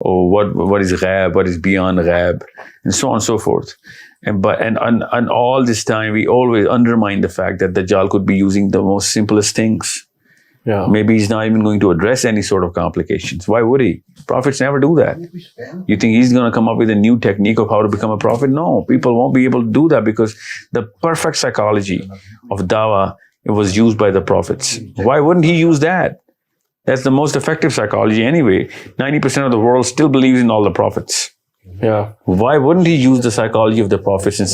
or what is ghaib, what is beyond ghaib, and so on and so forth. And all this time, we always undermine the fact that Dajjal could be using the most simplest things. Yeah. Maybe he's not even going to address any sort of complications. Why would he? Prophets never do that. You think he's going to come up with a new technique of how to become a prophet? No, people won't be able to do that because the perfect psychology of dawah, it was used by the prophets. Why wouldn't he use that? That's the most effective psychology anyway. 90% of the world still believes in all the prophets. Yeah. Why wouldn't he use the psychology of the prophets and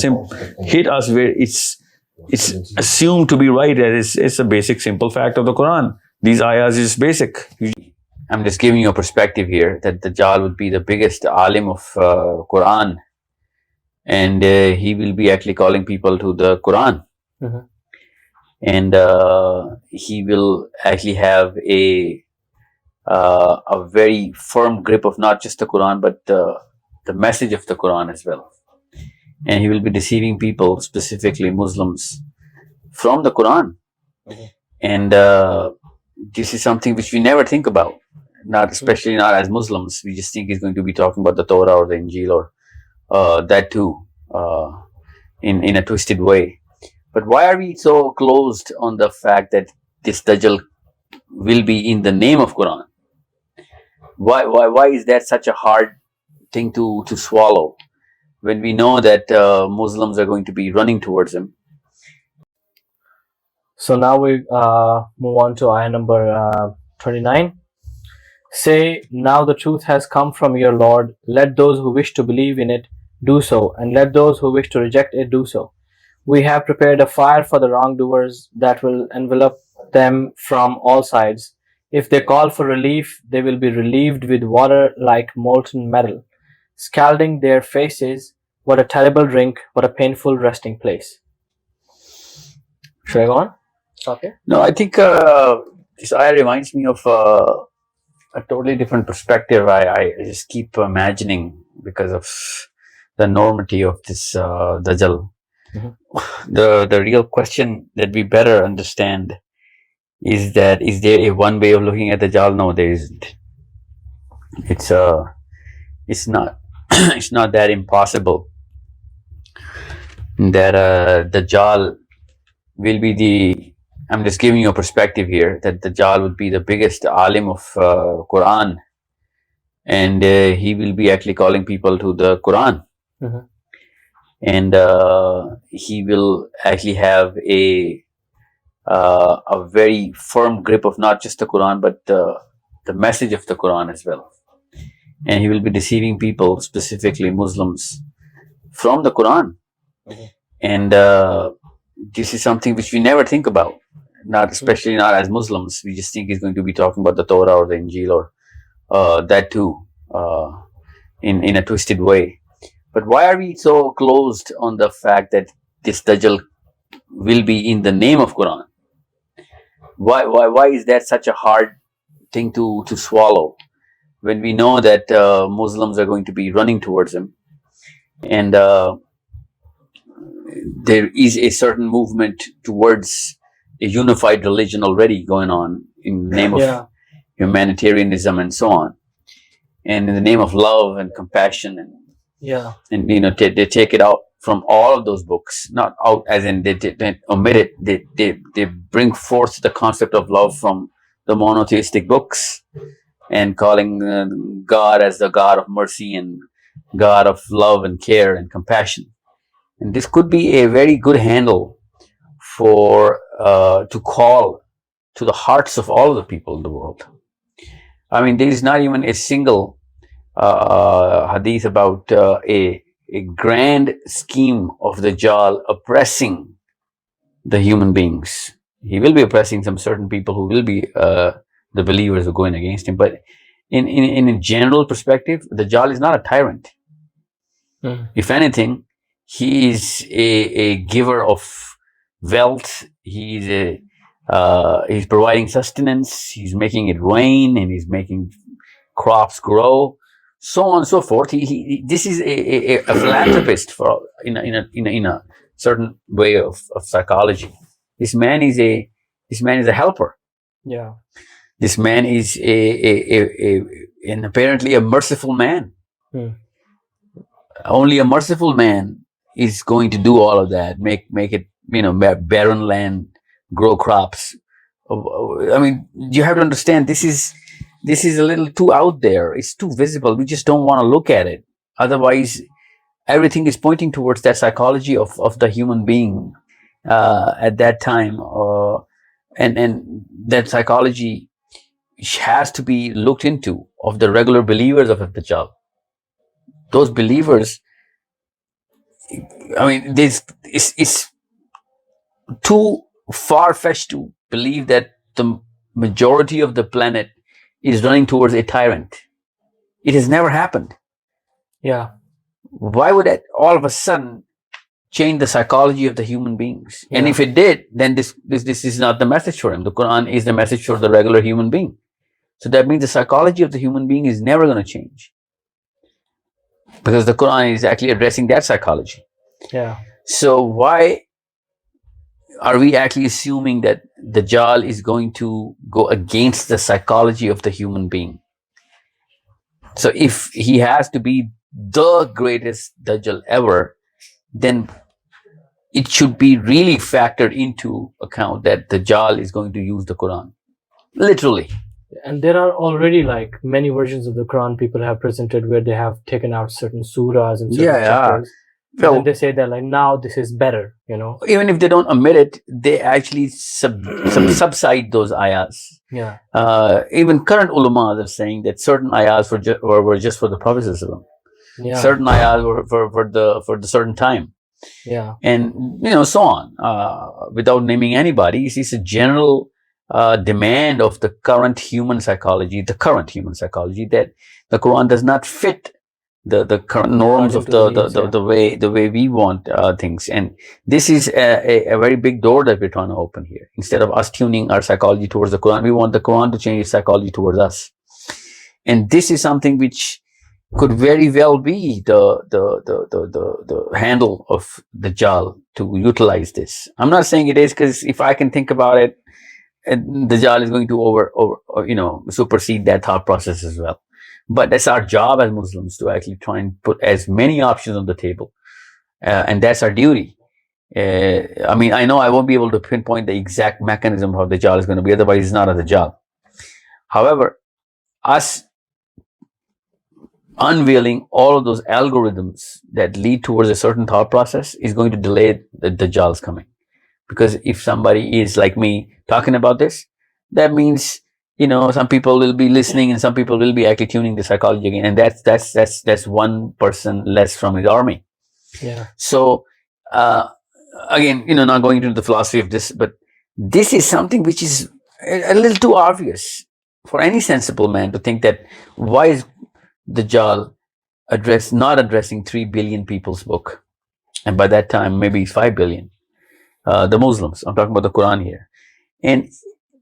hit us where it's assumed to be right? That it's a basic, simple fact of the Quran. These ayahs is basic. I'm just giving you a perspective here that Dajjal would be the biggest alim of Quran, and he will be actually calling people to the Quran. Mm-hmm. And he will actually have a very firm grip of not just the Quran, but the message of the Quran as well. And he will be deceiving people, specifically Muslims, from the Quran. Mm-hmm. And this is something which we never think about, especially not as Muslims. We just think he's going to be talking about the Torah or the Injil or that too, in a twisted way. But why are we so closed on the fact that this Dajjal will be in the name of Quran? Why is that such a hard thing to swallow when we know that Muslims are going to be running towards him? So now we move on to ayah number 29. Say, now the truth has come from your Lord. Let those who wish to believe in it do so, and let those who wish to reject it do so. We have prepared a fire for the wrongdoers that will envelop them from all sides. If they call for relief, they will be relieved with water like molten metal, scalding their faces. What a terrible drink, what a painful resting place. Should I go on? Okay. No, I think this ayah reminds me of a totally different perspective. I just keep imagining because of the enormity of this Dajjal. Mm-hmm. The real question that we better understand is that, is there a one way of looking at Dajjal? No, there isn't. It's not it's not that impossible that Dajjal will be the, I'm just giving you a perspective here, that Dajjal would be the biggest alim of Quran, and he will be actually calling people to the Quran. Mm-hmm. And he will actually have a very firm grip of not just the Quran, but the message of the Quran as well. And he will be deceiving people, specifically Muslims, from the Quran. Mm-hmm. And this is something which we never think about, especially not as Muslims. We just think he's going to be talking about the Torah or the Injil or that too, in a twisted way. But why are we so closed on the fact that this Dajjal will be in the name of Quran? Why is that such a hard thing to swallow when we know that Muslims are going to be running towards him? And there is a certain movement towards a unified religion already going on in the name of humanitarianism and so on, and in the name of love and compassion, and they take it out from all of those books, not out as in they omit it. They bring forth the concept of love from the monotheistic books, and calling God as the God of mercy and God of love and care and compassion. And this could be a very good handle for to call to the hearts of all of the people in the world. I mean, there is not even a single hadith about a grand scheme of the Dajjal oppressing the human beings. He will be oppressing some certain people who will be the believers who are going against him. But in a general perspective, the Dajjal is not a tyrant. Mm. If anything, he is a giver of wealth. He's providing sustenance. He's making it rain, and he's making crops grow, so on and so forth. This is a philanthropist in a certain way of psychology. This man is a helper. Yeah. This man is an apparently a merciful man. Only a merciful man is going to do all of that, make it, barren land, grow crops. I mean, you have to understand, this is a little too out there. It's too visible. We just don't want to look at it. Otherwise, everything is pointing towards that psychology of the human being at that time, and that psychology has to be looked into of the regular believers of Dajjal. Those believers, I mean, it's too far-fetched to believe that the majority of the planet is running towards a tyrant. It has never happened. Yeah. Why would that all of a sudden change the psychology of the human beings? Yeah. And if it did, then this is not the message for him. The Quran is the message for the regular human being. So that means the psychology of the human being is never going to change, because the Quran is actually addressing that psychology. Yeah. So why are we actually assuming that Dajjal is going to go against the psychology of the human being? So if he has to be the greatest Dajjal ever, then it should be really factored into account that Dajjal is going to use the Quran. Literally. And there are already like many versions of the Quran people have presented where they have taken out certain surahs and certain chapters. Well, and they say that like now this is better, Even if they don't omit it, they actually subside those ayahs. Yeah. Even current ulama are saying that certain ayahs were just for the Prophet. Yeah. Certain ayahs were for the certain time. Yeah. And so on. Without naming anybody, it's a general demand of the current human psychology, that the Quran does not fit the current norms of the way we want things. And this is a very big door that we're trying to open here. Instead of us tuning our psychology towards the Quran, we want the Quran to change its psychology towards us. And this is something which could very well be the handle of Dajjal to utilize this. I'm not saying it is, because if I can think about it, Dajjal is going to supersede that thought process as well. But that's our job as Muslims, to actually try and put as many options on the table, and that's our duty. I mean, I know I won't be able to pinpoint the exact mechanism of how Dajjal is going to be, otherwise it's not a Dajjal. However, us unveiling all of those algorithms that lead towards a certain thought process is going to delay the Dajjal's coming. Because if somebody is like me talking about this, that means some people will be listening and some people will be actually tuning the psychology again, and that's one person less from his army. Yeah. So again, not going into the philosophy of this, but this is something which is a little too obvious for any sensible man to think that why is Dajjal not addressing 3 billion people's book, and by that time maybe 5 billion. The Muslims. I'm talking about the Quran here, and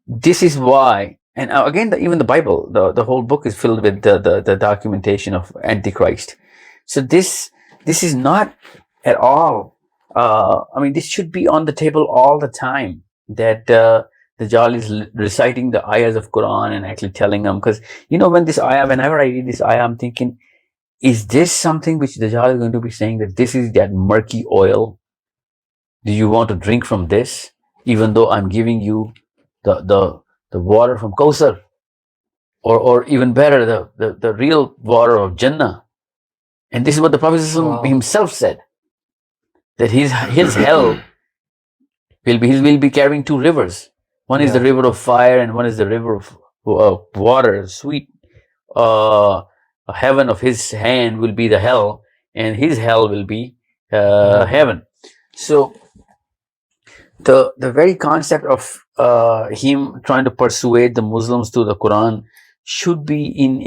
this is why. And again, even the Bible, the whole book is filled with the documentation of Antichrist. So this is not at all. I mean, this should be on the table all the time. That Dajjal is reciting the ayahs of Quran and actually telling them, because whenever I read this ayah, I'm thinking, is this something which Dajjal is going to be saying, that this is that murky oil? Do you want to drink from this, even though I'm giving you the water from Kausar, or even better, the real water of Jannah? And this is what the Prophet himself said, that his hell will be carrying 2 rivers. One is the river of fire, and one is the river of water, sweet. Heaven of his hand will be the hell, and his hell will be heaven. So the very concept of him trying to persuade the Muslims to the Quran should be in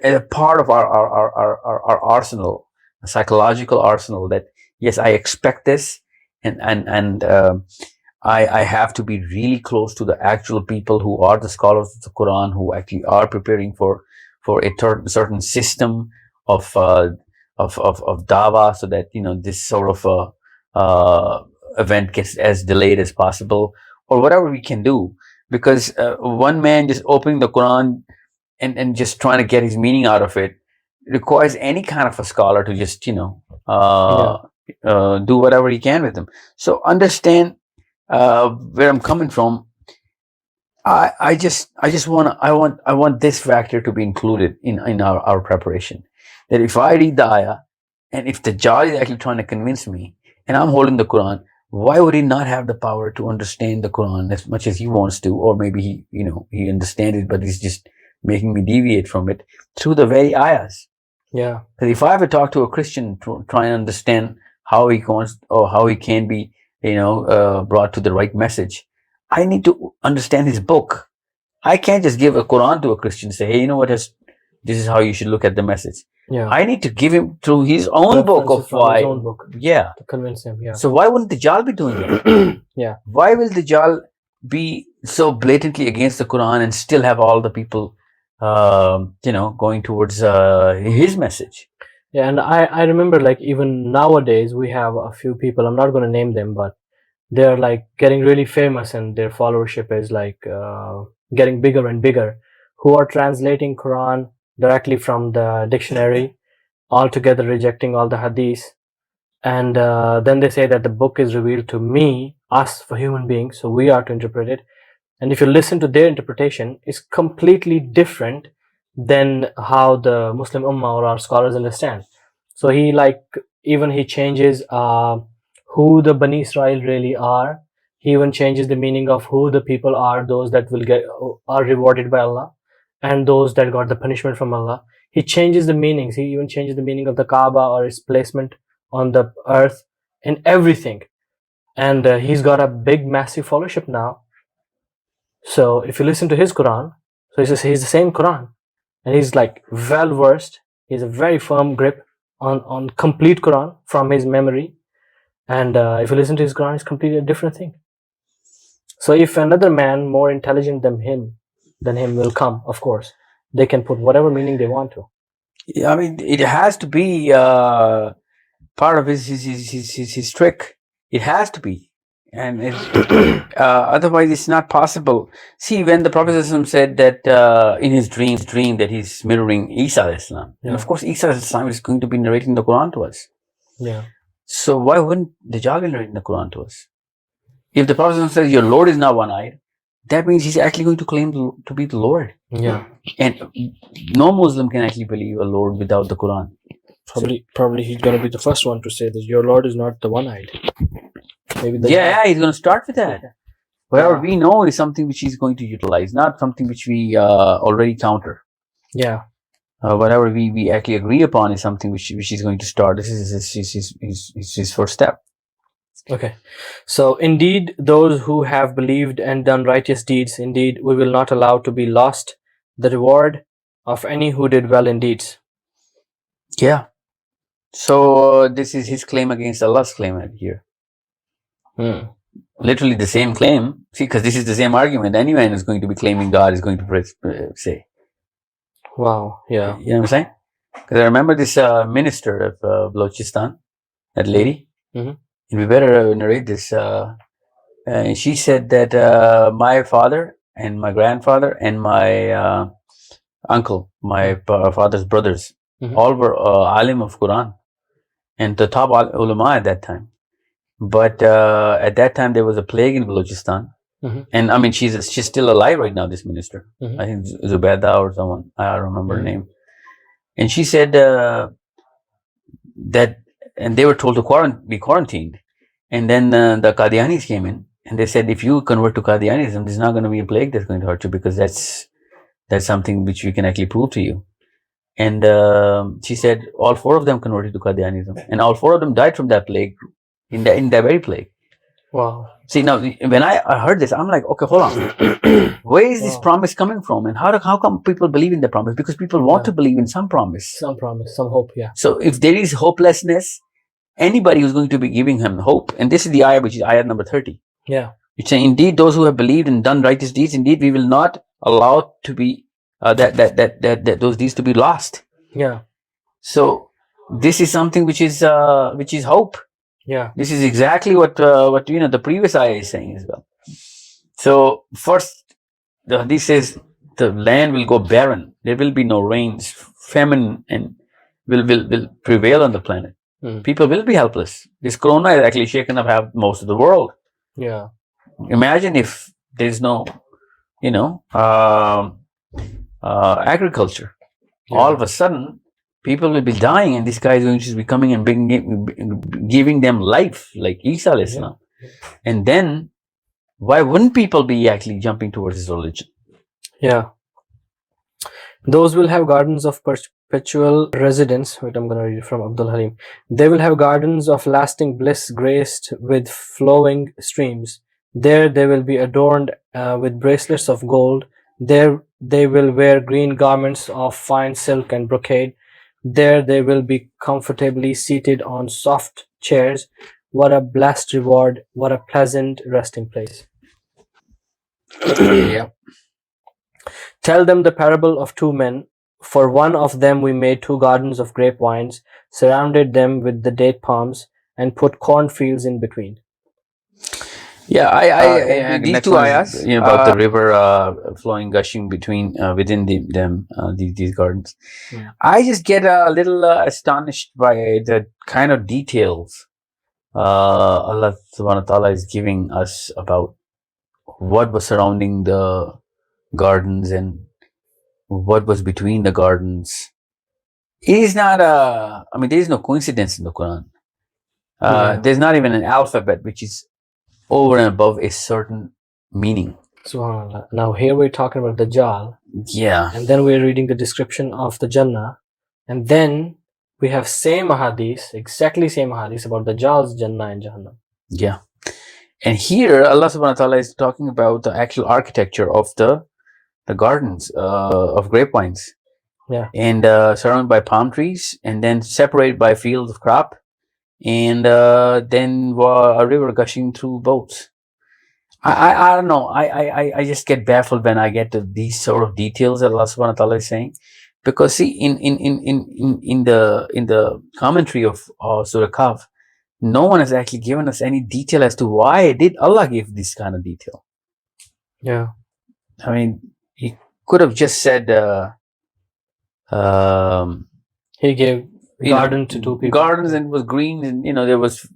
a part of our arsenal, a psychological arsenal, that yes, I expect this, and I have to be really close to the actual people who are the scholars of the Quran, who actually are preparing for a certain system of dawah, so that this sort of event gets as delayed as possible, or whatever we can do. because one man just opening the Quran and just trying to get his meaning out of it requires any kind of a scholar to just do whatever he can with them. So understand where I'm coming from. I want this factor to be included in our preparation. That if I read the ayah, and if the Dajjal is actually trying to convince me, and I'm holding the Quran, why would he not have the power to understand the Quran as much as he wants to, or maybe he understands it, but he's just making me deviate from it through the very ayahs. Yeah. Because if I ever talk to a Christian to try and understand how he wants or how he can be, brought to the right message, I need to understand his book. I can't just give a Quran to a Christian and say, hey, you know what? This is how you should look at the message. Yeah. I need to give him through his own book of why. His own book. Yeah. To convince him. Yeah. So why wouldn't the Dajjal be doing that? Yeah. Why will the Dajjal be so blatantly against the Quran and still have all the people, going towards his message? Yeah, and I remember, like, even nowadays we have a few people, I'm not going to name them, but they're like getting really famous and their followership is like getting bigger and bigger, who are translating Quran directly from the dictionary, altogether rejecting all the hadith, and then they say that the book is revealed to us for human beings, so we are to interpret it. And if you listen to their interpretation, it's completely different than how the Muslim Ummah or our scholars understand. So he changes who the Bani Israel really are. He even changes the meaning of who the people are, those that are rewarded by Allah, and those that got the punishment from Allah. He changes the meanings. He even changes the meaning of the Kaaba or its placement on the earth and everything. And he's got a big, massive followership now. So if you listen to his Quran, so he's the same Quran, and he's like well versed. He has a very firm grip on complete Quran from his memory. And if you listen to his Quran, it's completely a different thing. So if another man more intelligent than him will come, of course, they can put whatever meaning they want to. Yeah, I mean, it has to be part of his trick. It has to be. And otherwise it's not possible. See, when the Prophet said that in his dream that he's mirroring Isa Islam, and of course Isa Islam is going to be narrating the Quran to us. Yeah. So why wouldn't the Dajjal be narrating the Quran to us? If the Prophet says your Lord is not one-eyed, that means he's actually going to claim to be the Lord. Yeah. And no Muslim can actually believe a Lord without the Quran. Probably he's going to be the first one to say that your Lord is not the one-eyed. Maybe he's going to start with that. Whatever we know is something which he's going to utilize, not something which we already counter. Yeah. Whatever we actually agree upon is something which he's going to start. This is his first step. Okay. So indeed, those who have believed and done righteous deeds, indeed, we will not allow to be lost the reward of any who did well in deeds. Yeah. So this is his claim against Allah's claim here. Literally the same claim. See, because this is the same argument. Anyone who's going to be claiming God is going to say. Wow. Yeah. You know what I'm saying? Because I remember this minister of Balochistan, that lady. Mm-hmm. And we better narrate this. And she said that my father and my grandfather and my uncle, my father's brothers, all were alim of Quran and the top ulama at that time. But at that time there was a plague in Balochistan. And I mean, she's still alive right now, this minister. I think Zubaida or someone, I don't remember her name. And she said that, and they were told to be quarantined. And then the Qadianis came in and they said, if you convert to Qadianism, there's not going to be a plague that's going to hurt you, because that's something which we can actually prove to you. And she said all four of them converted to Qadianism, and all four of them died from that plague, in that very plague. Wow. See, now when I heard this, I'm like, okay, hold on. Where is this promise coming from? And how come people believe in the promise? Because people want to believe in some promise. Some promise, some hope, yeah. So if there is hopelessness, anybody who's going to be giving him hope, and this is the ayah, which is ayah number 30. Yeah. It's saying, indeed, those who have believed and done righteous deeds, indeed, we will not allow to be that those deeds to be lost. Yeah. So this is something which is hope. Yeah. This is exactly what the previous ayah is saying as well. So first, the hadith says the land will go barren. There will be no rains. Famine and will prevail on the planet. People will be helpless. This corona has actually shaken up most of the world. Yeah. Imagine if there's no, agriculture. Yeah. All of a sudden, people will be dying, and this guy is going to be coming and giving them life, like Isa alayhi salam. Yeah. And then, why wouldn't people be actually jumping towards his religion? Yeah. Those will have gardens of perpetual residence. Wait, I'm going to read it from Abdul Halim. They will have gardens of lasting bliss graced with flowing streams. There they will be adorned with bracelets of gold. There they will wear green garments of fine silk and brocade. There they will be comfortably seated on soft chairs. What a blessed reward. What a pleasant resting place. Yeah. Tell them the parable of two men. For one of them we made 2 gardens of grapevines, surrounded them with the date palms, and put cornfields in between. Yeah, these 2 ayahs about the river flowing, gushing between within these gardens. Yeah. I just get a little astonished by the kind of details Allah subhanahu wa ta'ala is giving us about what was surrounding the gardens and what was between the gardens. It is not there is no coincidence in the Quran. There's not even an alphabet which is over and above a certain meaning. SubhanAllah. Now here we're talking about the Dajjal. Yeah. And then we're reading the description of the Jannah. And then we have exactly same ahadith about the Dajjal's Jannah and Jahannam. Yeah. And here Allah subhanahu wa ta'ala is talking about the actual architecture of the gardens of grapevines. Yeah. And surrounded by palm trees, and then separated by fields of crop, and then a river gushing through boats. I don't know. I just get baffled when I get to these sort of details that Allah subhanahu wa ta'ala is saying. Because see, in the commentary of Surah Kahf, no one has actually given us any detail as to why did Allah give this kind of detail. Yeah. I mean, he could have just said he gave garden to 2 people. Gardens, and it was green, and there was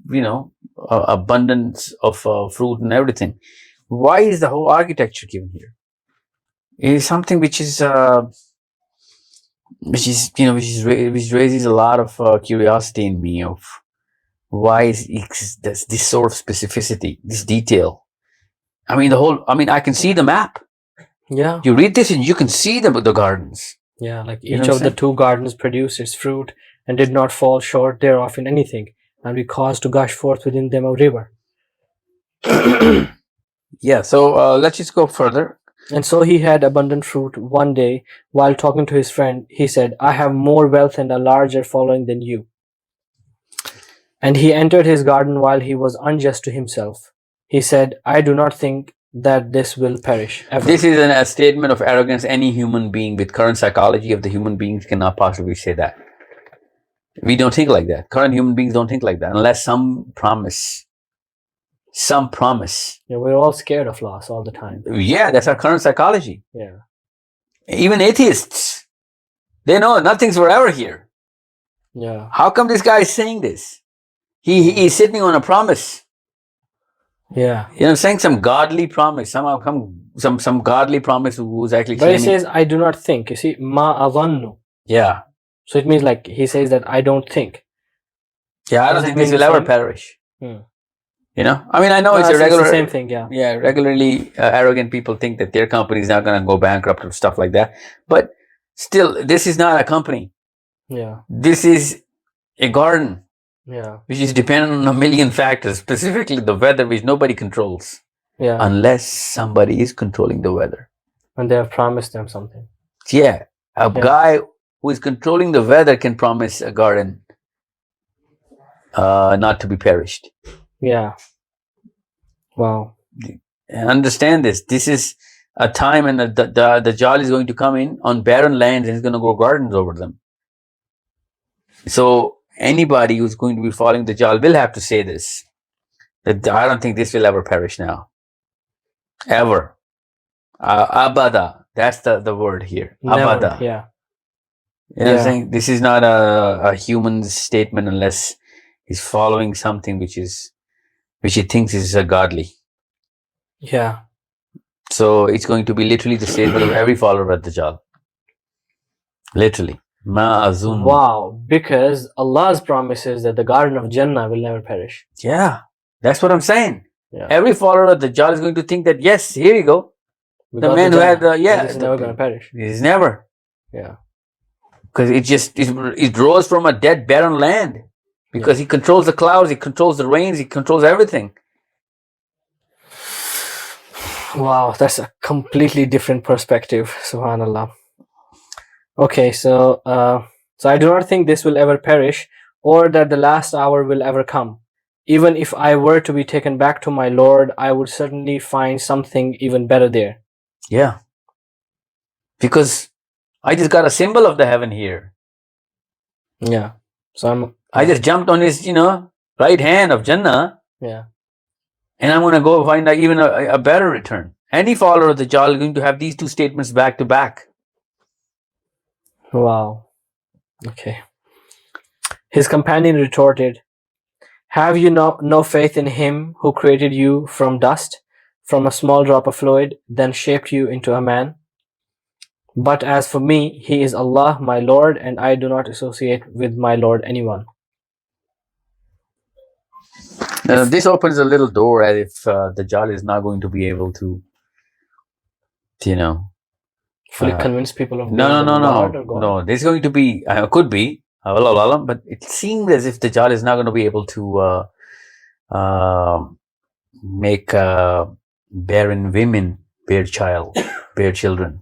abundance of fruit and everything. Why is the whole architecture given here? It is something which raises a lot of curiosity in me of why is this sort of specificity, this detail. I mean I can see the map. Yeah. You read this and you can see the gardens. Yeah, like each of the 2 gardens produced its fruit and did not fall short thereof in anything, and we caused to gush forth within them a river. Yeah, so let's just go further. And so he had abundant fruit. One day, while talking to his friend, he said, I have more wealth and a larger following than you. And he entered his garden while he was unjust to himself. He said, I do not think that this will perish ever. This is a statement of arrogance. Any human being with current psychology of the human beings cannot possibly say that. We don't think like that. Current human beings don't think like that unless some promise. Yeah, we're all scared of loss all the time. Yeah, that's our current psychology. Yeah. Even atheists, they know nothing's forever here. Yeah. How come this guy is saying this? He's sitting on a promise. Yeah. Saying some godly promise. Some godly promise who's actually But he says, I do not think. You see, ma adhannu. Yeah. So it means like he says that I don't think. Yeah, I don't think this will ever perish. I know it's a regular... It's the same thing, yeah. Yeah, regularly arrogant people think that their company is not going to go bankrupt or stuff like that. But still, this is not a company. Yeah. This is a garden. Yeah. Which is dependent on a million factors, specifically the weather, which nobody controls. Yeah. Unless somebody is controlling the weather. And they have promised them something. Yeah. A guy who is controlling the weather can promise a garden not to be perished. Yeah. Wow. Understand this. This is a time and the Dajjal is going to come in on barren lands and he's going to grow gardens over them. So anybody who's going to be following the Dajjal will have to say this. That I don't think this will ever perish now. Ever. Abada. That's the word here. Never. Abada. Yeah. You know what I'm saying? This is not a human statement unless he's following something which he thinks is godly. Yeah. So it's going to be literally the statement of every follower of Dajjal. Literally. Ma'azun. Wow. Because Allah's promise is that the Garden of Jannah will never perish. Yeah. That's what I'm saying. Yeah. Every follower of Dajjal is going to think that, yes, here you go. The man who had it's never going to perish. It's never. Yeah. Because it rose from a dead, barren land. Because he controls the clouds, he controls the rains, he controls everything. Wow, that's a completely different perspective. Subhanallah. Okay, so I do not think this will ever perish, or that the last hour will ever come. Even if I were to be taken back to my Lord, I would certainly find something even better there. Yeah. Because I just got a symbol of the heaven here. Yeah. So I just jumped on his, right hand of Jannah. Yeah. And I'm going to go find even a better return. Any follower of the Dajjal is going to have these two statements back to back. Wow. Okay. His companion retorted, "Have you no faith in him who created you from dust, from a small drop of fluid, then shaped you into a man? But as for me, he is Allah, my Lord, and I do not associate with my Lord anyone." This opens a little door as if the Dajjal is not going to be able to, fully convince people of No, there's going to be, could be, but it seems as if the Dajjal is not going to be able to make barren women bear children.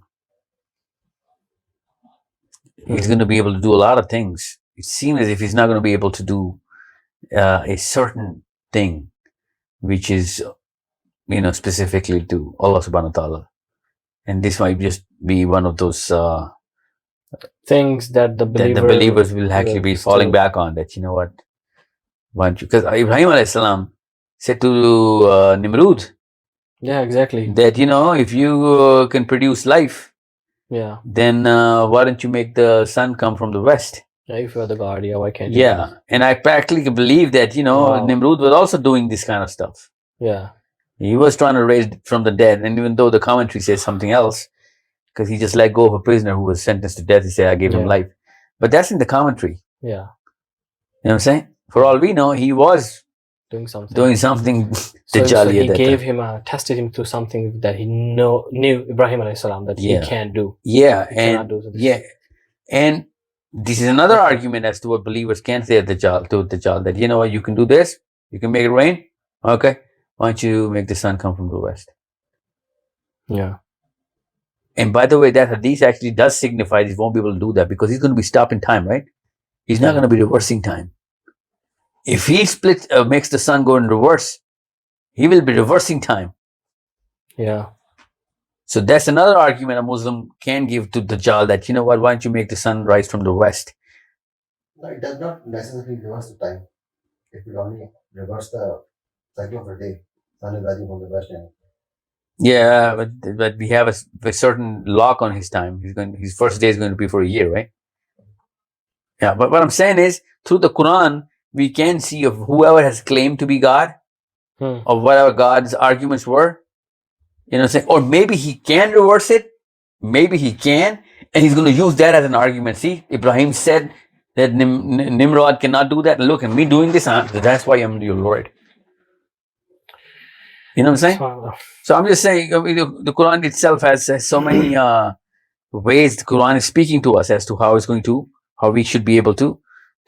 He's going to be able to do a lot of things. It seems as if he's not going to be able to do a certain thing, which is, specifically to Allah subhanahu wa ta'ala. And this might just be one of those things that the believers will actually be falling back on. That, because Ibrahim alayhi salam said to Nimrud, yeah, exactly, that if you can produce life, then why don't you make the sun come from the west? Yeah, if you're the god, why can't you? Yeah, and I practically believe that Nimrud was also doing this kind of stuff. Yeah, he was trying to raise from the dead, and even though the commentary says something else, because he just let go of a prisoner who was sentenced to death, he said, I gave him life. But that's in the commentary. Yeah. You know what I'm saying? For all we know, he was doing something. So he gave him, tested him through something that he knew Ibrahim alayhi salam that he can't do. Yeah, and this is another argument as to what believers can say to Dajjal, that you can do this, you can make it rain. Okay, why don't you make the sun come from the west? Yeah. And by the way, that hadith actually does signify he won't be able to do that, because he's going to be stopping time, right? He's not going to be reversing time. If he makes the sun go in reverse, he will be reversing time. Yeah. So that's another argument a Muslim can give to Dajjal, that, why don't you make the sun rise from the west? No, it does not necessarily reverse the time. It will only reverse the cycle of the day. Sun is rising from the west end. Yeah, but we have a certain lock on his time. His first day is going to be for a year, right? Yeah, but what I'm saying is, through the Quran, we can see of whoever has claimed to be God, or whatever God's arguments were, or maybe he can reverse it, maybe he can, and he's going to use that as an argument. See, Ibrahim said that Nimrod cannot do that. Look at me doing this, that's why I'm your Lord. You know what I'm saying? So I'm just saying, the Quran itself has so many ways the Quran is speaking to us as to how we should be able to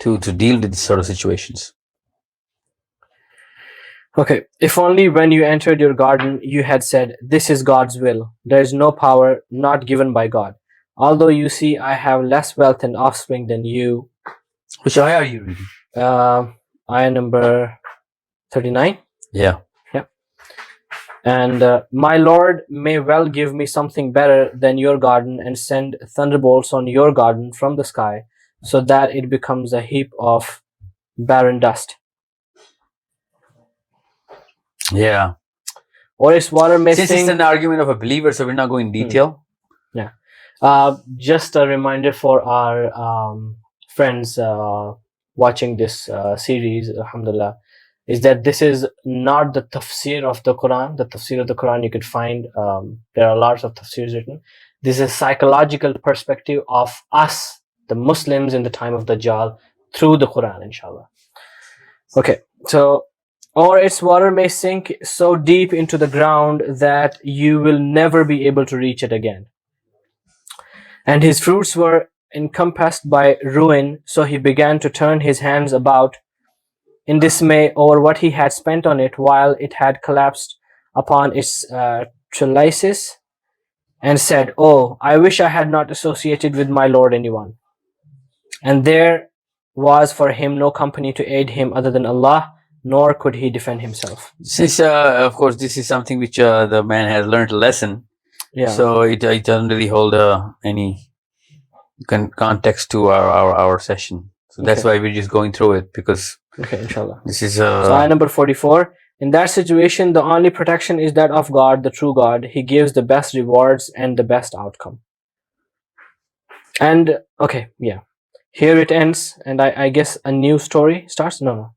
deal with this sort of situations. Okay, if only when you entered your garden you had said, "This is God's will. There is no power not given by God. Although you see I have less wealth and offspring than you." Which ayah are you reading? Ayah number 39. Yeah. "And my Lord may well give me something better than your garden and send thunderbolts on your garden from the sky, so that it becomes a heap of barren dust." Yeah. or its water may Since it's an argument of a believer, so we're not going in detail. Yeah. Just a reminder for our friends watching this series, alhamdulillah, is that this is not the tafsir of the Quran. The tafsir of the Quran you could find, there are lots of tafsirs written. This is a psychological perspective of us, the Muslims in the time of Dajjal, through the Quran, inshallah. Okay, so, or its water may sink so deep into the ground that you will never be able to reach it again. And his fruits were encompassed by ruin, so he began to turn his hands about in dismay over what he had spent on it, while it had collapsed upon its trellises, and said, "Oh, I wish I had not associated with my Lord anyone." And there was for him no company to aid him other than Allah, nor could he defend himself. Since, of course, this is something which the man has learned a lesson, so it doesn't really hold any context to our session. So that's why we're just going through it, because inshallah. This is so ayah number 44. In that situation, the only protection is that of God, the true God. He gives the best rewards and the best outcome. And here it ends, and I guess a new story starts. No.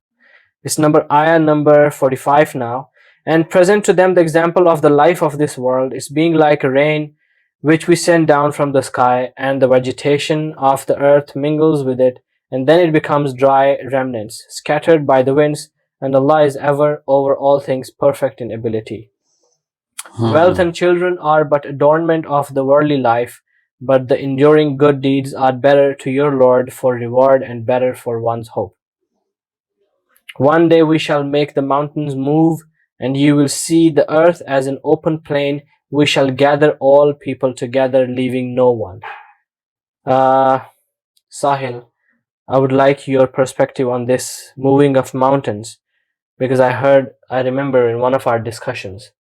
It's ayah number 45 now. And present to them the example of the life of this world is being like a rain which we send down from the sky, and the vegetation of the earth mingles with it, and then it becomes dry remnants, scattered by the winds, and Allah is ever over all things perfect in ability. Wealth and children are but adornment of the worldly life, but the enduring good deeds are better to your Lord for reward and better for one's hope. One day we shall make the mountains move, and you will see the earth as an open plain. We shall gather all people together, leaving no one. Sahil, I would like your perspective on this moving of mountains, because I remember in one of our discussions,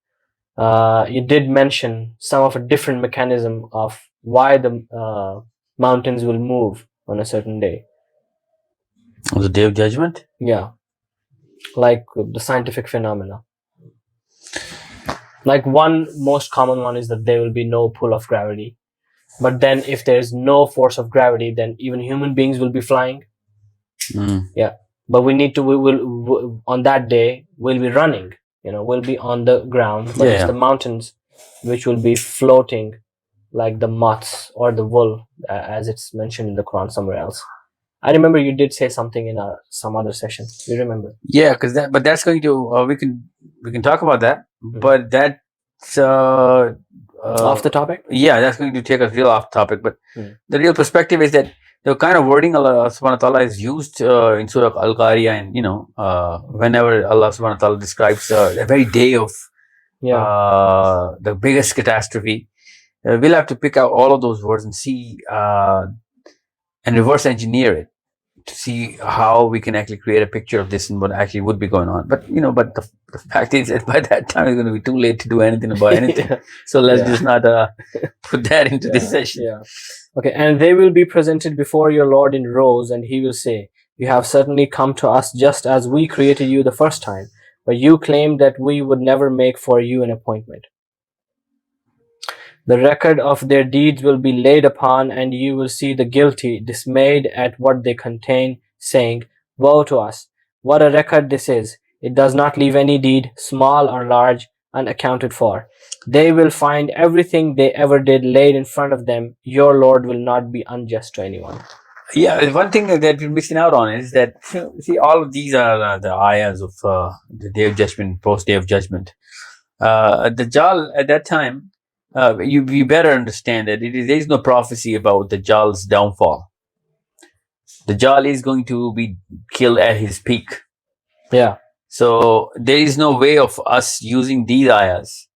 you did mention some of a different mechanism of why the mountains will move on a certain day. On the Day of Judgment? Yeah. Like the scientific phenomena. Like one most common one is that there will be no pull of gravity. But then if there's no force of gravity, then even human beings will be flying. Yeah. But we will on that day, we'll be running. We'll be on the ground. But it's the mountains which will be floating like the moths or the wool, as it's mentioned in the Quran somewhere else. I remember you did say something in some other session. You remember? Yeah, but that's going to we can talk about that. But that's off the topic. Yeah, that's going to take us real off topic. But the real perspective is that the kind of wording Allah Subhanahu wa Taala is used in Surah Al-Qari'ah, and whenever Allah Subhanahu wa Taala describes the very day of the biggest catastrophe, we'll have to pick out all of those words and see and reverse engineer it to see how we can actually create a picture of this and what actually would be going on. But but the fact is that by that time it's going to be too late to do anything about anything. So let's just not put that into this session. Yeah. Okay. And they will be presented before your Lord in rows, and he will say, "You have certainly come to us just as we created you the first time, but you claimed that we would never make for you an appointment." The record of their deeds will be laid upon, and you will see the guilty dismayed at what they contain, saying, "Woe to us! What a record this is! It does not leave any deed, small or large, unaccounted for. They will find everything they ever did laid in front of them. Your Lord will not be unjust to anyone." Yeah, one thing that we're missing out on is that, see, all of these are the ayahs of the Day of Judgment, post-Day of Judgment. Dajjal at that time, you better understand that there is no prophecy about Dajjal's downfall. Dajjal is going to be killed at his peak. Yeah. So there is no way of us using these ayahs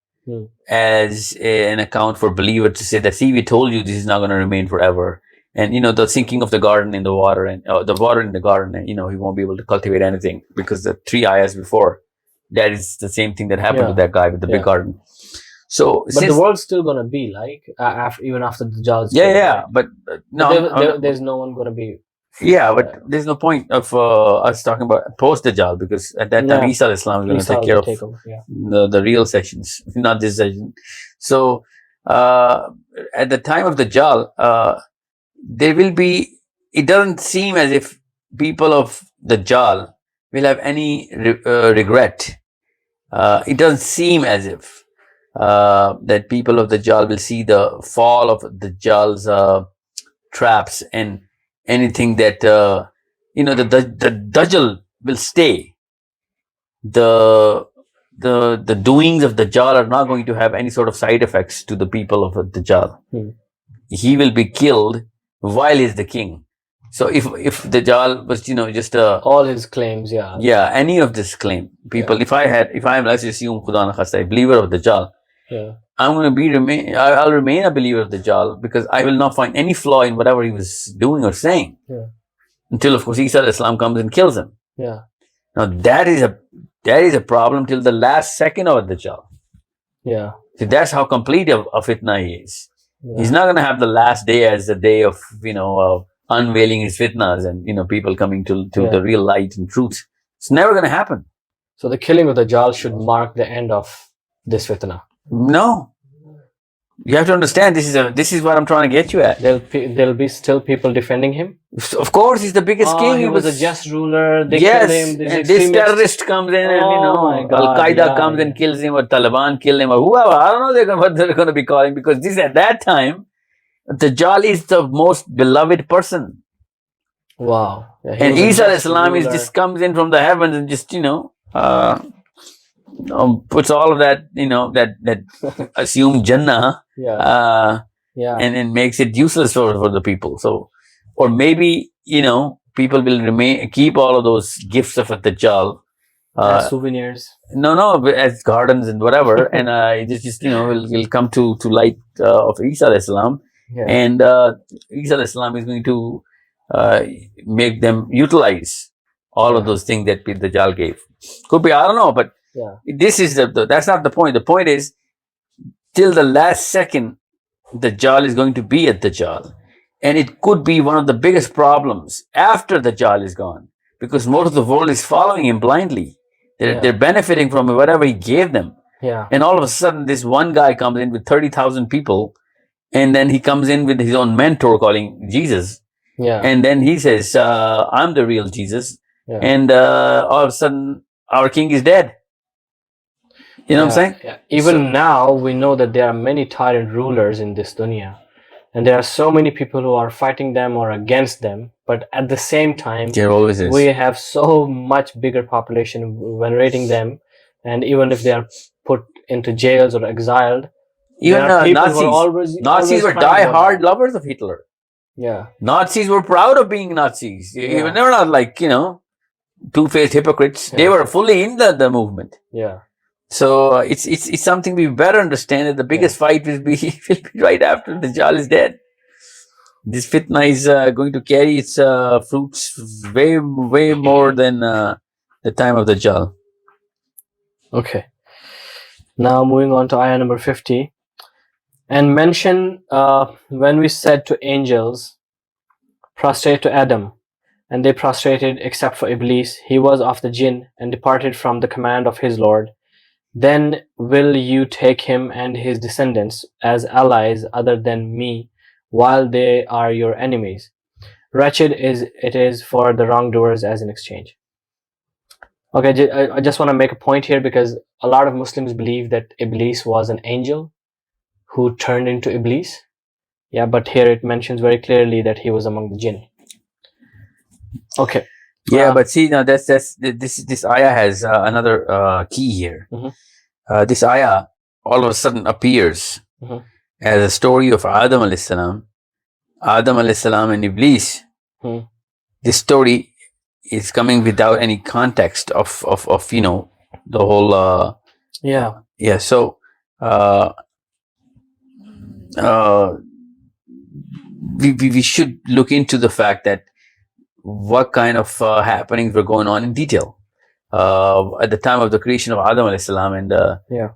as an account for believers to say that, see, we told you this is not going to remain forever. And, the sinking of the garden in the water, and the water in the garden, and, he won't be able to cultivate anything, because the 3 ayahs before, that is the same thing that happened to that guy with the big garden. So, but the world's still gonna be like even after the Dajjal's but no, there's no one gonna be Yeah, but there's no point of us talking about post Dajjal, because at that time Isa Islam is going to take care of the real sessions, not this session. So at the time of Dajjal, there will be. It doesn't seem as if people of Dajjal will have any regret. It doesn't seem as if that people of Dajjal will see the fall of Dajjal's traps and anything that the Dajjal will stay. The doings of Dajjal are not going to have any sort of side effects to the people of Dajjal. He will be killed while he's the king. So if Dajjal was just all his claims, any of this claim, people, if I am, let's assume, Khuda na khasta, a believer of Dajjal, I'm going to I'll remain a believer of Dajjal, because I will not find any flaw in whatever he was doing or saying, until, of course, Isa Islam comes and kills him. Now that is a problem till the last second of Dajjal. So that's how complete of fitna he is. He's not going to have the last day as the day of unveiling his fitnas and people coming to the real light and truth. It's never going to happen. So the killing of Dajjal should mark the end of this fitna. No, you have to understand. This is what I'm trying to get you at. There'll be still people defending him. Of course, he's the biggest king. He was a just ruler. They killed him. And this terrorist comes in, and Al Qaeda comes and kills him, or Taliban kill him, or whoever. I don't know what they're going to be calling, because this at that time, Dajjal is the most beloved person. Wow. And Isa Islam just comes in from the heavens and just puts all of that that assumed Jannah and makes it useless for the people. So, or maybe people will keep all of those gifts of Dajjal as souvenirs. No, as gardens and whatever, and it just will come to light of Isa Islam. And Isa Islam is going to make them utilize all of those things that Dajjal gave. Could be, I don't know, but this is that's not the point. The point is, till the last second, Dajjal is going to be at Dajjal, and it could be one of the biggest problems after Dajjal is gone, because most of the world is following him blindly. They're benefiting from whatever he gave them. And all of a sudden, this one guy comes in with 30,000 people. And then he comes in with his own mentor calling Jesus. And then he says, I'm the real Jesus. And all of a sudden, our king is dead. You know what I'm saying? Even now, we know that there are many tyrant rulers in this dunya. And there are so many people who are fighting them or against them. But at the same time, there always is. We have so much bigger population venerating them. And even if they are put into jails or exiled, even Nazis were die-hard lovers of Hitler. Nazis were proud of being Nazis. They were not like, two-faced hypocrites. They were fully in the movement. So it's something we better understand, that the biggest fight will be right after Dajjal is dead. This fitna is going to carry its fruits way more than the time of Dajjal. Okay. Now moving on to ayah number 50. And mention when we said to angels, prostrate to Adam, and they prostrated except for Iblis. He was of the Jinn and departed from the command of his Lord. Then will you take him and his descendants as allies other than me, while they are your enemies? Wretched it is for the wrongdoers as an exchange. Okay, I just want to make a point here, because a lot of Muslims believe that Iblis was an angel who turned into Iblis. But here it mentions very clearly that he was among the Jinn. Okay. But see, now this ayah has another key here. This ayah all of a sudden appears as a story of Adam alayhi salam. Adam alayhi salam and Iblis. This story is coming without any context of the whole. So. We should look into the fact that what kind of happenings were going on in detail at the time of the creation of Adam alayhi salam, and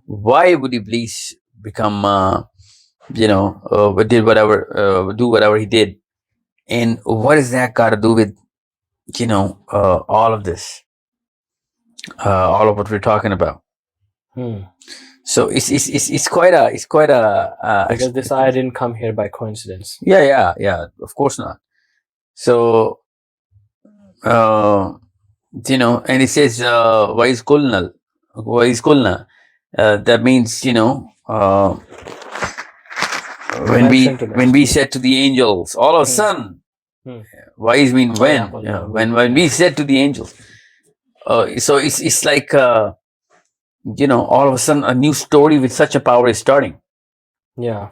why would Iblis become do whatever he did, And what does that got to do with, all of this, all of what we're talking about? So it's quite a because this ayah didn't come here by coincidence. Yeah, of course not. So and it says wise kulna, that means when we said to the angels, all of a sudden, wise mean when we said to the angels, so it's like all of a sudden a new story with such a power is starting. So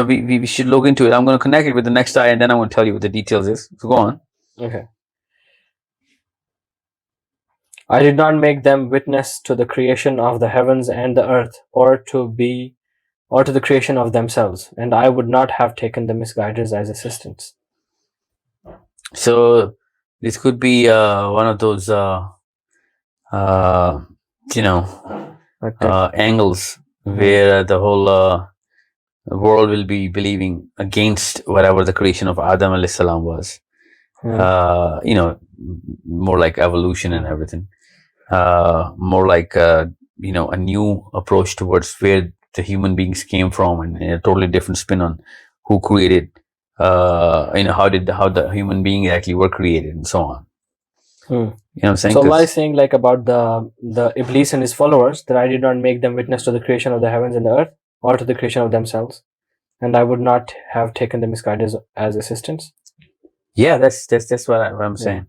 we should look into it. I'm going to connect it with the next ayah, and then I'm going to tell you what the details is. So go on. Okay. I did not make them witness to the creation of the heavens and the earth, or to the creation of themselves, and I would not have taken the misguiders as assistants. So this could be one of those angles where the whole world will be believing against whatever the creation of Adam alayhi salam was. More like evolution and everything. More like a new approach towards where the human beings came from, and a totally different spin on who created, how the human beings actually were created, and so on. You know what I'm saying? So Allah is saying like about the Iblis and his followers, that I did not make them witness to the creation of the heavens and the earth, or to the creation of themselves, and I would not have taken the misguiders as assistants. Yeah, that's what I'm saying.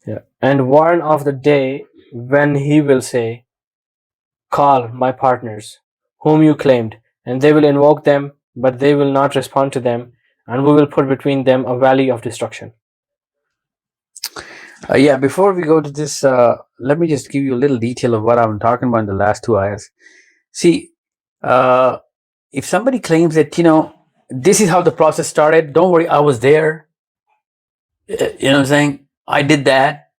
Yeah. And warn of the day when he will say, call my partners, whom you claimed, and they will invoke them, but they will not respond to them, and we will put between them a valley of destruction. Before we go to this, let me just give you a little detail of what I'm talking about in the last two ayahs. See, if somebody claims that, this is how the process started, don't worry, I was there. You know what I'm saying? I did that.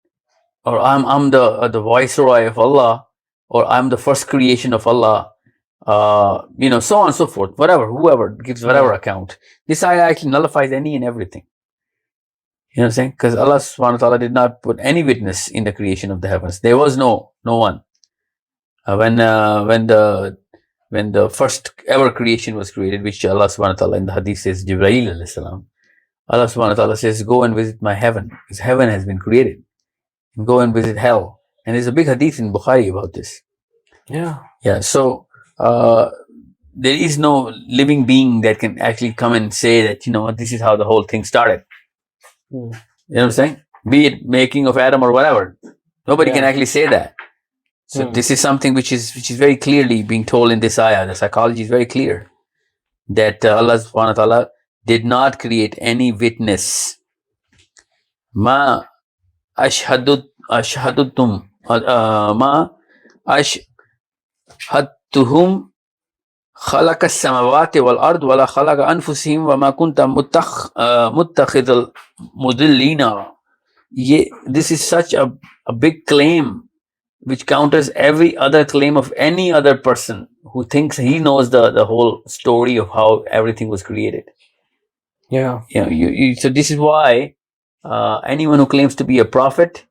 Or I'm the viceroy of Allah, or I'm the first creation of Allah, so on and so forth. Whoever gives whatever account. This ayah actually nullifies any and everything. You know what I'm saying? Because Allah subhanahu wa ta'ala did not put any witness in the creation of the heavens. There was no one. When the first ever creation was created, which Allah subhanahu wa ta'ala in the hadith says, Jibreel alayhi salam, Allah subhanahu wa ta'ala says, go and visit my heaven, because heaven has been created. And go and visit hell. And there's a big hadith in Bukhari about this. Yeah. So there is no living being that can actually come and say that, this is how the whole thing started. You know what I'm saying? Be it making of Adam or whatever. Nobody can actually say that. So this is something which is very clearly being told in this ayah. The psychology is very clear that Allah subhanahu wa ta'ala did not create any witness. Ma ashhadutum ma ashhadtuhum khalaqa as-samawati wal ard wa la khalaqa anfusihim wa ma kunta muttakhidal mudillina. This is such a big claim which counters every other claim of any other person who thinks he knows the whole story of how everything was created. So this is why anyone who claims to be a prophet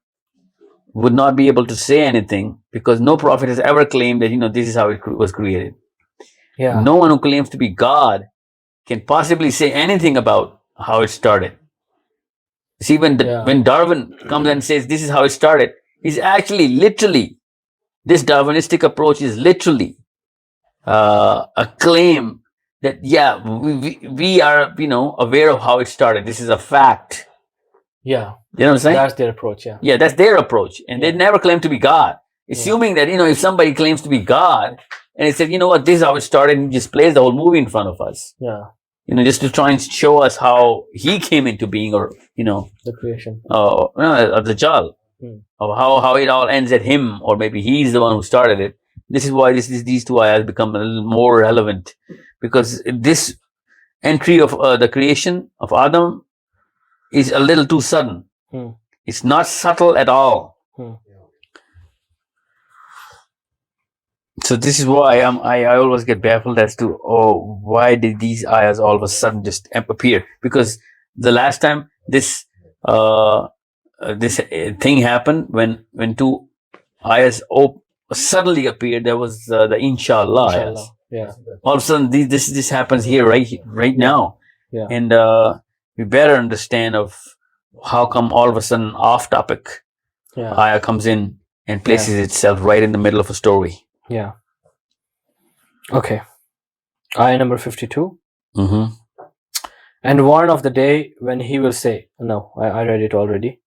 would not be able to say anything, because no prophet has ever claimed that this is how it was created. No one who claims to be God can possibly say anything about how it started. See, when Darwin comes and says this is how it started, he's actually literally, this Darwinistic approach is literally a claim that we are aware of how it started. This is a fact. You know what I'm saying? That's their approach. Yeah, that's their approach. And they never claim to be God. Assuming that, if somebody claims to be God and they said, what, this is how it started, and just plays the whole movie in front of us. Just to try and show us how he came into being, or, the creation. Dajjal. Of how it all ends at him, or maybe he's the one who started it. This is why these two ayahs become a little more relevant, because this entry of the creation of Adam is a little too sudden. It's not subtle at all. So this is why I always get baffled as to why did these ayahs all of a sudden just appear? Because the last time this thing happened when two ayahs suddenly appeared, there was the inshallah ayahs. Yeah. All of a sudden this happens here right now, Yeah. and we better understand of how come all of a sudden off topic ayah comes in and places itself right in the middle of a story. Yeah. Okay. Ayah number 52. Mm-hmm. And warn of the day when he will say, no, I read it already.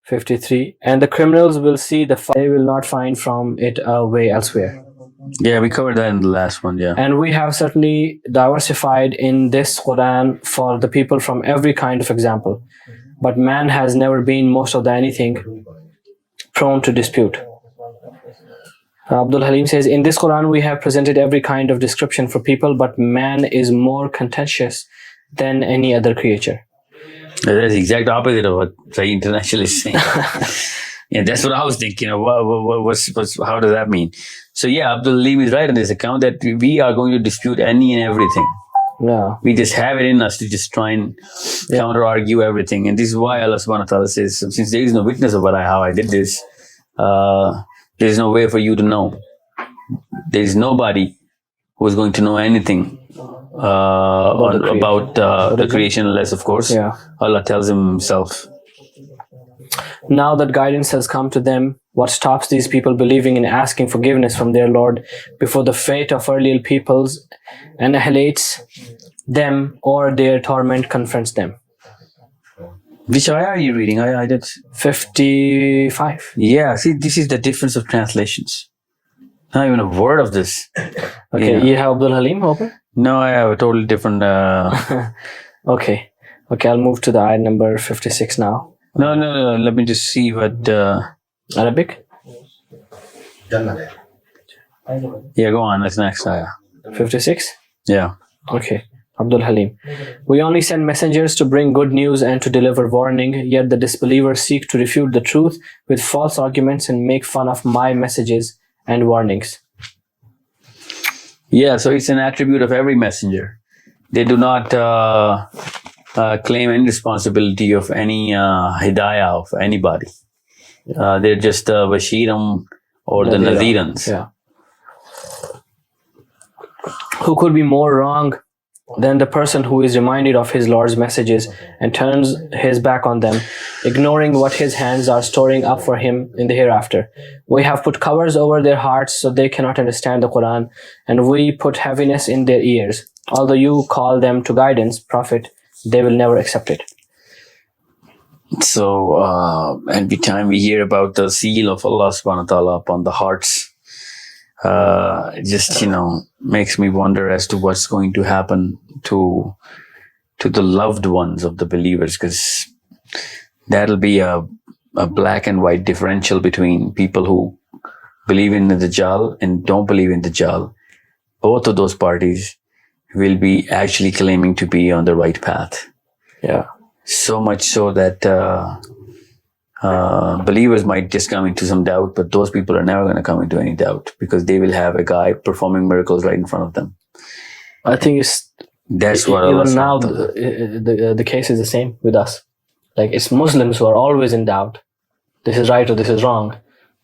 53. And the criminals will see the fire, they will not find from it a way elsewhere. Yeah, we covered that in the last one, yeah. And we have certainly diversified in this Quran for the people from every kind of example. But man has never been most of the anything prone to dispute. Abdul Halim says, in this Quran we have presented every kind of description for people, but man is more contentious than any other creature. That's the exact opposite of what Sahih International is saying. Yeah, that's what I was thinking. How does that mean? So yeah, Abdul Halim is right on this account that we are going to dispute any and everything. Yeah. We just have it in us to just try and counter argue everything. And this is why Allah subhanahu wa ta'ala says, since there is no witness of how I did this, there is no way for you to know. There is nobody who is going to know anything about the creation unless, of course, Allah tells him himself. Now that guidance has come to them, what stops these people believing and asking forgiveness from their Lord before the fate of earlier peoples annihilates them or their torment confronts them? Which ayah are you reading? I did 55. Yeah, see, this is the difference of translations. Not even a word of this. Okay, you have Abdul Halim open? No, I have a totally different. Okay, I'll move to the ayah number 56 now. No. Let me just see what. Arabic? Yeah, go on. That's next ayah. 56? Yeah. Okay. Abdul Halim. We only send messengers to bring good news and to deliver warning, yet the disbelievers seek to refute the truth with false arguments and make fun of my messages and warnings. Yeah, so it's an attribute of every messenger. They do not claim any responsibility of any hidayah of anybody. They're just Bashiram or the Nadhirans. Yeah. Who could be more wrong than the person who is reminded of his Lord's messages and turns his back on them, ignoring what his hands are storing up for him in the hereafter? We have put covers over their hearts so they cannot understand the Quran, and we put heaviness in their ears. Although you call them to guidance, Prophet, they will never accept it. So, every time we hear about the seal of Allah subhanahu wa ta'ala upon the hearts, it just, makes me wonder as to what's going to happen to the loved ones of the believers, because that'll be a black and white differential between people who believe in the Dajjal and don't believe in the Dajjal. Both of those parties will be actually claiming to be on the right path. Yeah. So much so that believers might just come into some doubt, but those people are never going to come into any doubt because they will have a guy performing miracles right in front of them. I think that's what even now the case is the same with us. Like, it's Muslims who are always in doubt. This is right or this is wrong.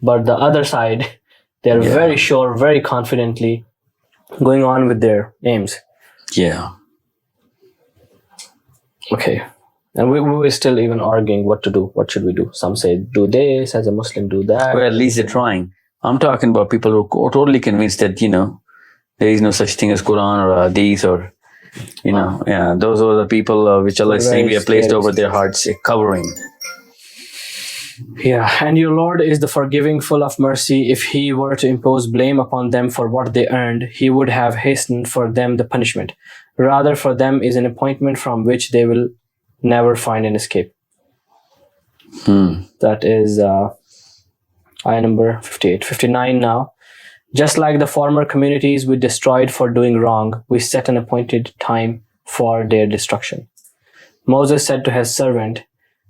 But the other side, they're very sure, very confidently going on with their aims. Yeah. Okay. And we were still even arguing what to do. What should we do? Some say do this, as a Muslim do that. Well, at least they're trying. I'm talking about people who are totally convinced that, there is no such thing as Quran or Hadith or, those are the people which Allah is saying we have placed over their hearts a covering. Yeah, and your Lord is the forgiving, full of mercy. If he were to impose blame upon them for what they earned, he would have hastened for them the punishment. Rather, for them is an appointment from which they will never find an escape. That is ayah number 58. 59 now. Just like the former communities we destroyed for doing wrong, we set an appointed time for their destruction. Moses said to his servant,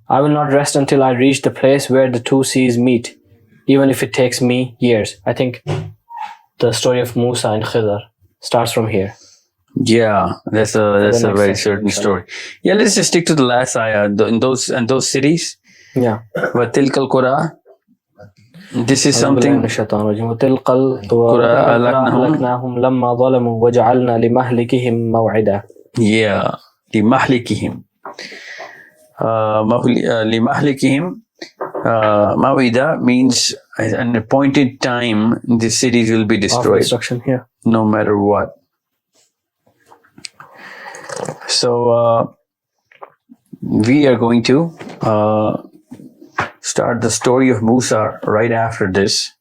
I will not rest until I reach the place where the two seas meet, even if it takes me years. I think the story of Musa and Khidr starts from here. Yeah, that's a very certain story. Yeah, let's just stick to the last ayah. In those cities. Yeah. وَتِلْكَ الْقُرَى. This is something. وَتِلْكَ الْقُرَى أَهْلَكْنَاهُمْ لَمَّا ظَلَمُوا وَجَعَلْنَا لِمَهْلِكِهِمْ مَوْعِدًا. Yeah, لِمَهْلِكِهِمْ. لِمَهْلِكِهِمْ. Mawida means at an appointed time the cities will be destroyed. Destruction here. No matter what. So we are going to start the story of Musa right after this.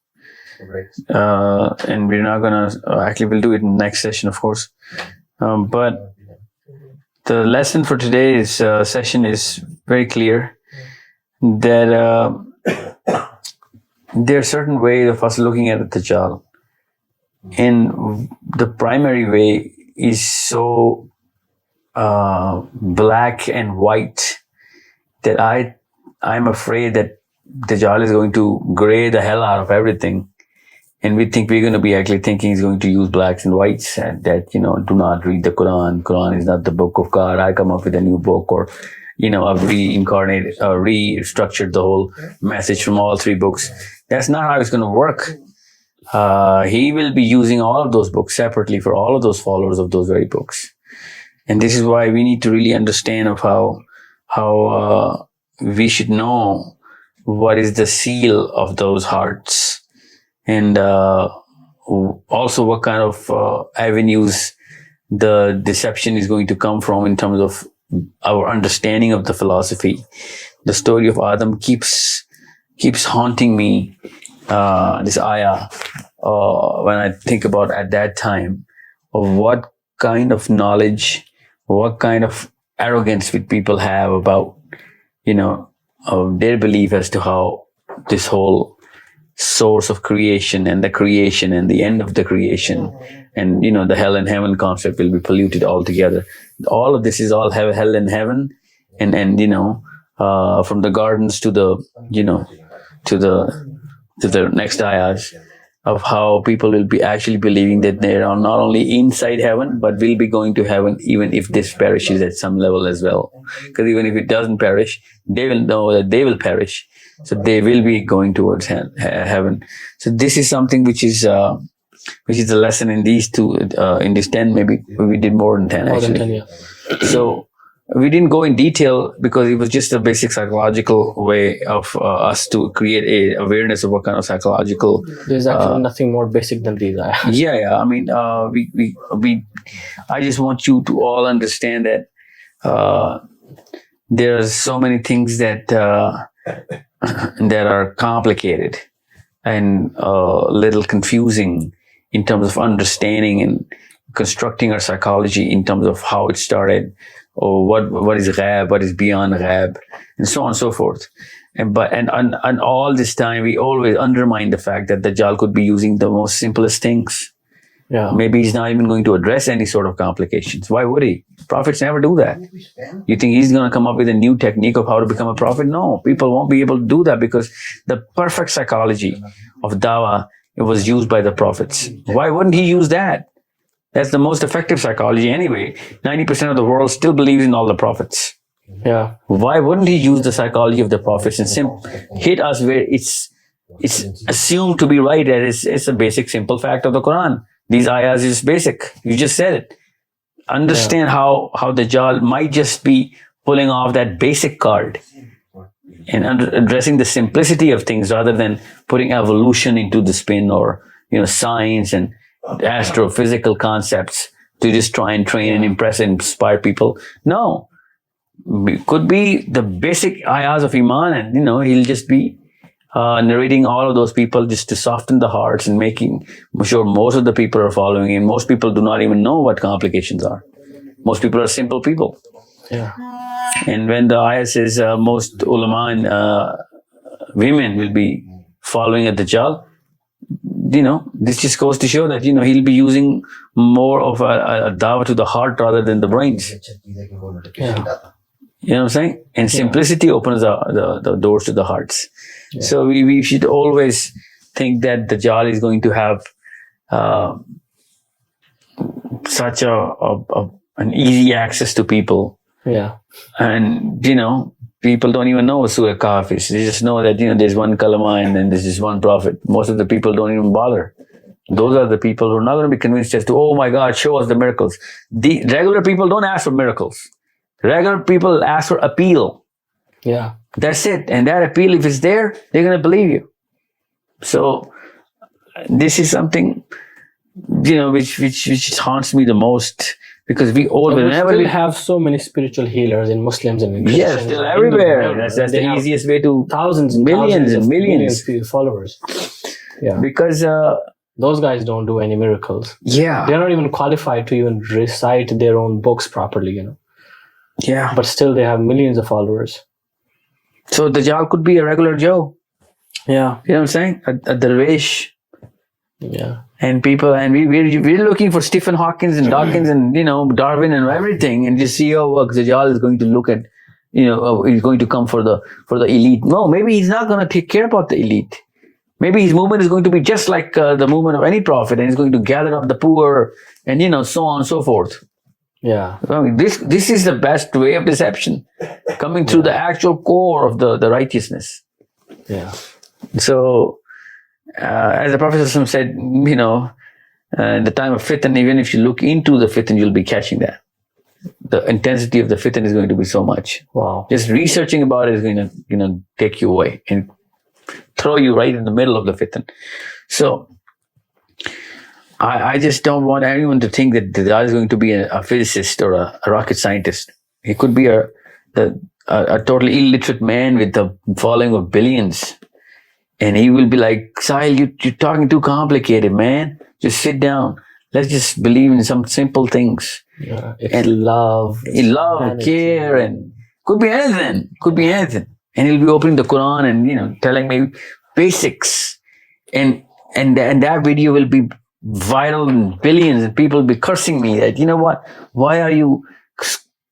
And we're not gonna actually we'll do it in the next session, of course. But the lesson for today's session is very clear that there are certain ways of us looking at the Dajjal, and the primary way is so black and white that I'm afraid that Dajjal is going to gray the hell out of everything, and we think we're going to be actually thinking he's going to use blacks and whites, and that, do not read the Quran. Quran is not the book of God. I come up with a new book, or I've restructured the whole message from all three books. That's not how it's going to work. He will be using all of those books separately for all of those followers of those very books. And this is why we need to really understand of how we should know what is the seal of those hearts, and also what kind of avenues the deception is going to come from in terms of our understanding of the philosophy. The story of Adam keeps haunting me, this ayah, when I think about at that time of what kind of knowledge, what kind of arrogance would people have about, their belief as to how this whole source of creation and the end of the creation and, the hell and heaven concept will be polluted altogether. All of this is all hell and heaven, and from the gardens to the, to the next ayahs of how people will be actually believing that they are not only inside heaven, but will be going to heaven even if this perishes at some level as well. Because even if it doesn't perish, they will know that they will perish. So they will be going towards heaven. So this is something which is the lesson in these two, in these 10, maybe we did more than 10 actually. More than 10, yeah. So we didn't go in detail because it was just a basic psychological way of us to create a awareness of what kind of psychological. There's actually nothing more basic than these. Yeah. I mean, I just want you to all understand that there are so many things that are complicated and little confusing in terms of understanding and constructing our psychology in terms of how it started, or what is ghaib, what is beyond ghaib, and so on and so forth. And all this time we always undermine the fact that Dajjal could be using the most simplest things. Yeah. Maybe he's not even going to address any sort of complications. Why would he? Prophets never do that. You think he's going to come up with a new technique of how to become a prophet? No, people won't be able to do that because the perfect psychology of dawah, it was used by the prophets. Why wouldn't he use that? That's the most effective psychology anyway. 90% of the world still believes in all the prophets. Yeah. Why wouldn't he use the psychology of the prophets and hit us where it's assumed to be right? That it's a basic, simple fact of the Quran. These ayahs is basic. You just said it. Understand how the Dajjal might just be pulling off that basic card and addressing the simplicity of things rather than putting evolution into the spin, or science and astrophysical concepts to just try and train and impress and inspire people. No, it could be the basic ayahs of Iman, and he'll just be narrating all of those people just to soften the hearts and making sure most of the people are following him. Most people do not even know what complications are. Most people are simple people. Yeah. And when the ayah says most ulama and women will be following at Dajjal, this just goes to show that, he'll be using more of a dawah to the heart rather than the brains. Yeah. You know what I'm saying? And simplicity opens the doors to the hearts. Yeah. So we should always think that Dajjal is going to have such an easy access to people. Yeah. And, people don't even know what Surah Kahf is. They just know that, there's one kalama and then there's just one prophet. Most of the people don't even bother. Those are the people who are not going to be convinced as to, oh my God, show us the miracles. The regular people don't ask for miracles. Regular people ask for appeal. Yeah. That's it. And that appeal, if it's there, they're going to believe you. So this is something, which haunts me the most, because we still have so many spiritual healers in Muslims and in Christians. Yes, still everywhere. That's the easiest way to thousands and millions of and millions of followers. Yeah. Because those guys don't do any miracles. Yeah. They're not even qualified to even recite their own books properly, Yeah. But still they have millions of followers. So Dajjal could be a regular Joe. Yeah. You know what I'm saying? A dervish. Yeah. And people, and we're looking for Stephen Hawking and Dawkins and, Darwin and everything, and just see, Dajjal is going to look at, he's going to come for the elite. No, maybe he's not going to take care about the elite. Maybe his movement is going to be just like the movement of any prophet, and he's going to gather up the poor and, so on and so forth. Yeah. I mean, this is the best way of deception, coming through the actual core of the righteousness. Yeah. So, as the Prophet said, in the time of fitan, even if you look into the fitan, you'll be catching that. The intensity of the fitan is going to be so much. Wow. Just researching about it is going to take you away and throw you right in the middle of the fitan. So, I just don't want anyone to think that Dajjal is going to be a physicist or a rocket scientist. He could be a totally illiterate man with a following of billions. And he will be like, Sahil, you're talking too complicated, man. Just sit down. Let's just believe in some simple things. Yeah, it's love. Care, and could be anything. And he'll be opening the Quran and, telling me basics. And that video will be viral in billions, and people will be cursing me that, what? Why are you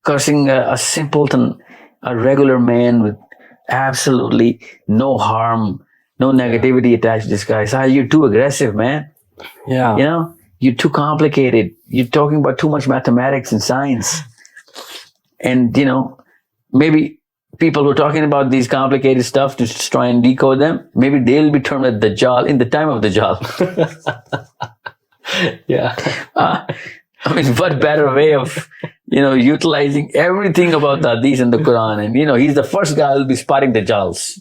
cursing a simpleton, a regular man with absolutely no harm, no negativity attached to this guy? Sahil, you're too aggressive, man. Yeah. You're too complicated. You're talking about too much mathematics and science. And, maybe people who are talking about these complicated stuff to just try and decode them, maybe they'll be termed as Dajjal in the time of Dajjal. Yeah. What better way of, utilizing everything about the Hadith and the Quran. And, he's the first guy who'll be spotting Dajjals,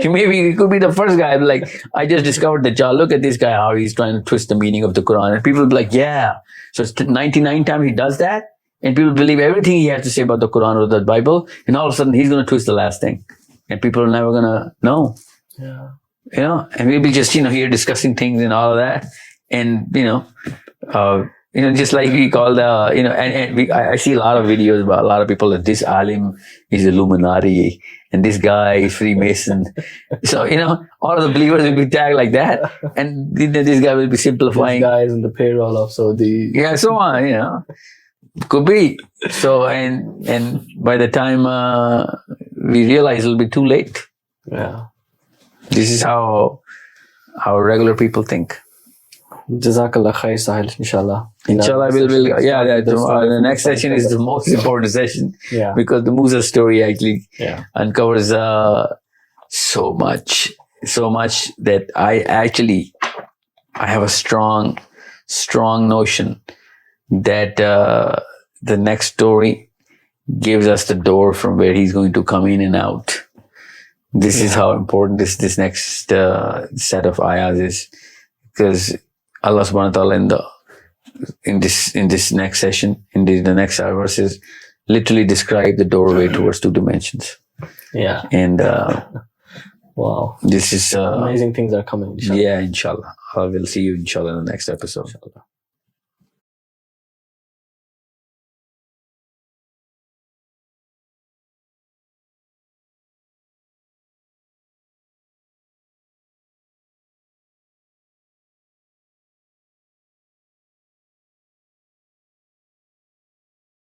Maybe he could be the first guy, like, I just discovered Dajjal. Look at this guy, how he's trying to twist the meaning of the Quran. And people will be like, yeah. So it's 99 times he does that. And people believe everything he has to say about the Quran or the Bible. And all of a sudden, he's going to twist the last thing. And people are never going to know. Yeah. And we'll be just, here discussing things and all of that. And, just like we call I see a lot of videos about a lot of people that this alim is Illuminati and this guy is Freemason. So, all of the believers will be tagged like that. And this guy will be simplifying. This guy is in the payroll of Saudi. Yeah, so on, Could be. So, and by the time we realize, it'll be too late. Yeah. This is how regular people think. Jazakallah khair, Sahil, inshallah. Inshallah, the next session is the most important session. Yeah. Because the Musa story actually uncovers so much that I have a strong notion that the next story gives us the door from where he's going to come in and out. This is how important this next set of ayahs is, because Allah subhanahu wa ta'ala in this next session, in the next verses, literally describe the doorway towards two dimensions. Yeah. And wow. This is amazing things are coming, inshallah. Yeah, inshallah. I will see you inshallah in the next episode. Inshallah.